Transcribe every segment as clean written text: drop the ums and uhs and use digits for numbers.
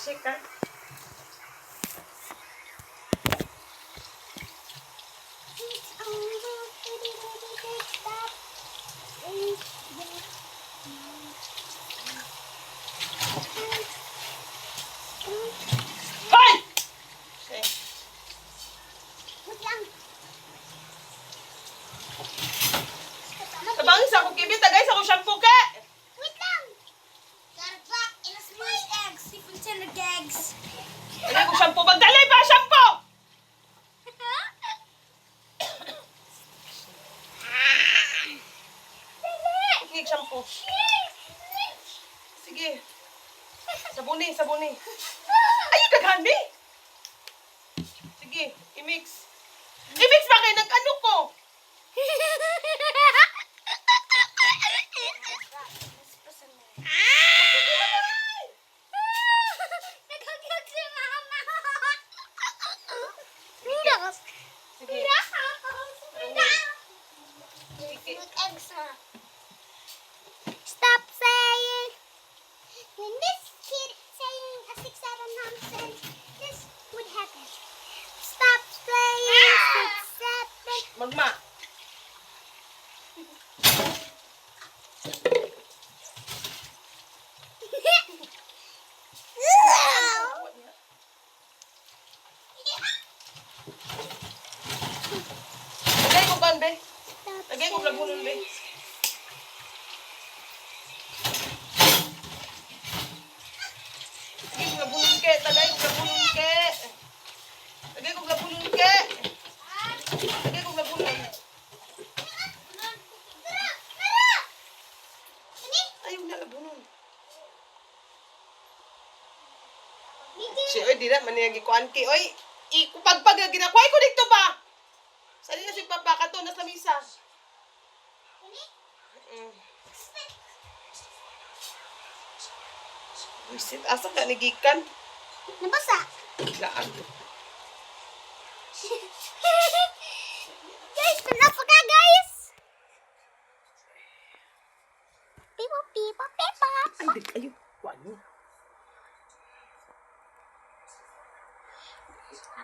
Check ka. Hoy! Okay. Tabangis ako kibit, guys, ako shampoo ka. Dali ko shampoo, magdali ba shampoo? Ikig shampoo. Sige. Sabuni, sabuni. Ay, kagani. Sige, i-mix. I-mix ba kayo? Nag-ano ko? Sige. Stop saying. When this kid saying a 6, 7 nonsense, this would happen. Stop saying 6, 7. Magma. Lagay ko ban, be. Lagay ko labunon, be. Lagay ko labunon ke. Lagay ko labunon ke. Lagay ko labunon ke. Lagay ko labunon. Ayaw na labunon. Si oy, di na maniyagi ko anki. Oy, ikupagpag ginakuhay ko dito ba? Sali na si Papa ka to, nasa misa. Wisit, asa ka nigikan? Nabasa. Laan. Guys, pinapa ka, guys. Pipo, pipo, pipo. Ay, di kayo. Ano?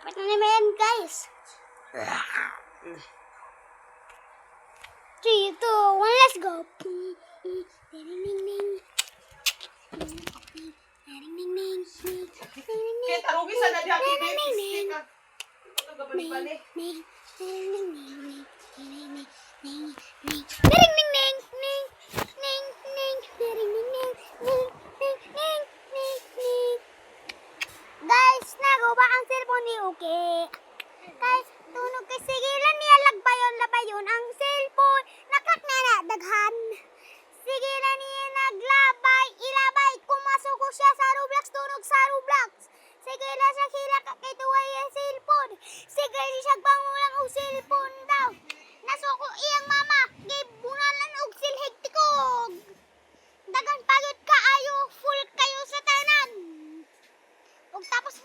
Dapat na naman yan, guys. 3, 2, 1, let's go. Kaya tarugin sa nadya, kibig. Ka. Ito, gabalik-balik. Guys, naguba ang cellphone ni Uki. Guys, tunog kay sigilan niya lagbayon ang cellphone. Nakak na daghan. Sigilan niya naglabay, ilabay. Kumasok ko siya sa Roblox, tunog sa Roblox. Sigilan siya kilak kay tuway ang cellphone. Sigilan siya bangulang og cellphone daw. Nasuko iyang mama, gibunalan og silhig tikog. Dagan pagod ka ayo, full kayo sa tanan. Ug tapos